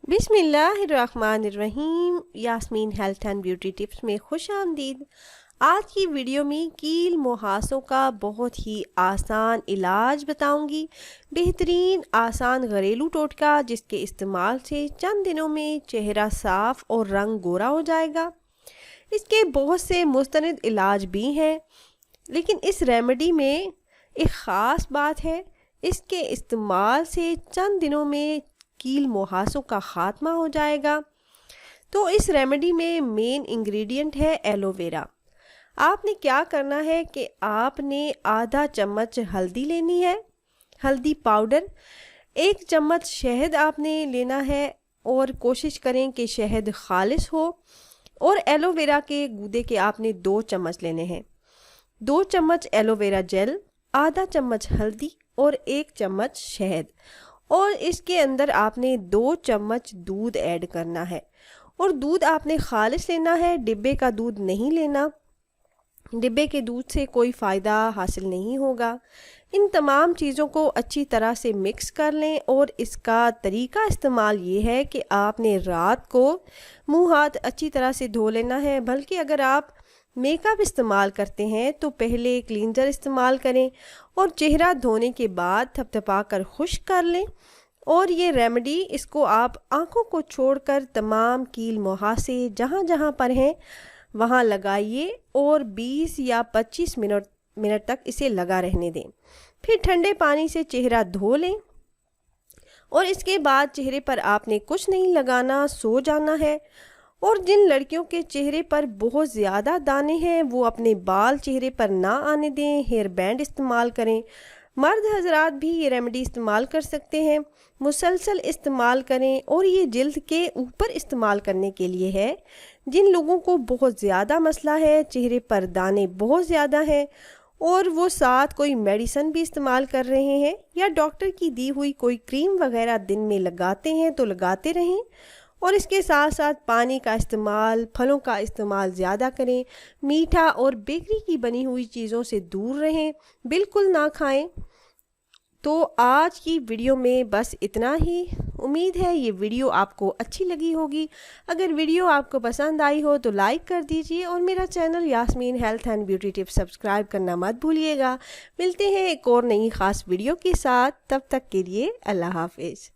بسم اللہ الرحمن الرحیم۔ Yasmin health and beauty tips میں خوش آمدید۔ آج کی ویڈیو میں کیل مہاسوں کا بہت ہی آسان علاج بتاؤں گی۔ بہترین آسان گھریلو ٹوٹکا جس کے استعمال سے چند دنوں میں چہرہ صاف اور رنگ گورا ہو جائے گا۔ اس کے بہت سے مستند علاج بھی ہیں، لیکن اس ریمیڈی میں ایک خاص بات ہے، اس کے استعمال سے چند دنوں میں کیل مہاسوں کا خاتمہ ہو جائے گا۔ تو اس ریمیڈی میں مین انگریڈینٹ ہے ایلو ویرا۔ آپ نے کیا کرنا ہے کہ آپ نے آدھا چمچ ہلدی لینی ہے، ہلدی پاؤڈر، 1 چمچ شہد آپ نے لینا ہے، اور کوشش کریں کہ شہد خالص ہو، اور ایلو ویرا کے گودے کے آپ نے 2 چمچ لینے ہیں، 2 چمچ ایلو ویرا جیل، آدھا چمچ ہلدی اور 1 چمچ شہد، اور اس کے اندر آپ نے 2 چمچ دودھ ایڈ کرنا ہے، اور دودھ آپ نے خالص لینا ہے، ڈبے کا دودھ نہیں لینا، ڈبے کے دودھ سے کوئی فائدہ حاصل نہیں ہوگا۔ ان تمام چیزوں کو اچھی طرح سے مکس کر لیں، اور اس کا طریقہ استعمال یہ ہے کہ آپ نے رات کو منہ ہاتھ اچھی طرح سے دھو لینا ہے، بلکہ اگر آپ میک اپ استعمال کرتے ہیں تو پہلے کلینزر استعمال کریں اور چہرہ دھونے کے بعد تھپتھپا کر خشک کر لیں، اور یہ ریمیڈی اس کو آپ آنکھوں کو چھوڑ کر تمام کیل مہاسے جہاں جہاں پر ہیں وہاں لگائیے، اور 20 یا 25 منٹ تک اسے لگا رہنے دیں۔ پھر ٹھنڈے پانی سے چہرہ دھو لیں، اور اس کے بعد چہرے پر آپ نے کچھ نہیں لگانا، سو جانا ہے۔ اور جن لڑکیوں کے چہرے پر بہت زیادہ دانے ہیں وہ اپنے بال چہرے پر نہ آنے دیں، ہیئر بینڈ استعمال کریں۔ مرد حضرات بھی یہ ریمیڈی استعمال کر سکتے ہیں، مسلسل استعمال کریں، اور یہ جلد کے اوپر استعمال کرنے کے لیے ہے۔ جن لوگوں کو بہت زیادہ مسئلہ ہے، چہرے پر دانے بہت زیادہ ہیں، اور وہ ساتھ کوئی میڈیسن بھی استعمال کر رہے ہیں یا ڈاکٹر کی دی ہوئی کوئی کریم وغیرہ دن میں لگاتے ہیں تو لگاتے رہیں، اور اس کے ساتھ ساتھ پانی کا استعمال، پھلوں کا استعمال زیادہ کریں، میٹھا اور بیکری کی بنی ہوئی چیزوں سے دور رہیں، بالکل نہ کھائیں۔ تو آج کی ویڈیو میں بس اتنا ہی۔ امید ہے یہ ویڈیو آپ کو اچھی لگی ہوگی۔ اگر ویڈیو آپ کو پسند آئی ہو تو لائک کر دیجئے، اور میرا channel Yasmin health and beauty tips subscribe کرنا مت بھولیے گا۔ ملتے ہیں ایک اور نئی خاص ویڈیو کے ساتھ، تب تک کے لیے اللہ حافظ۔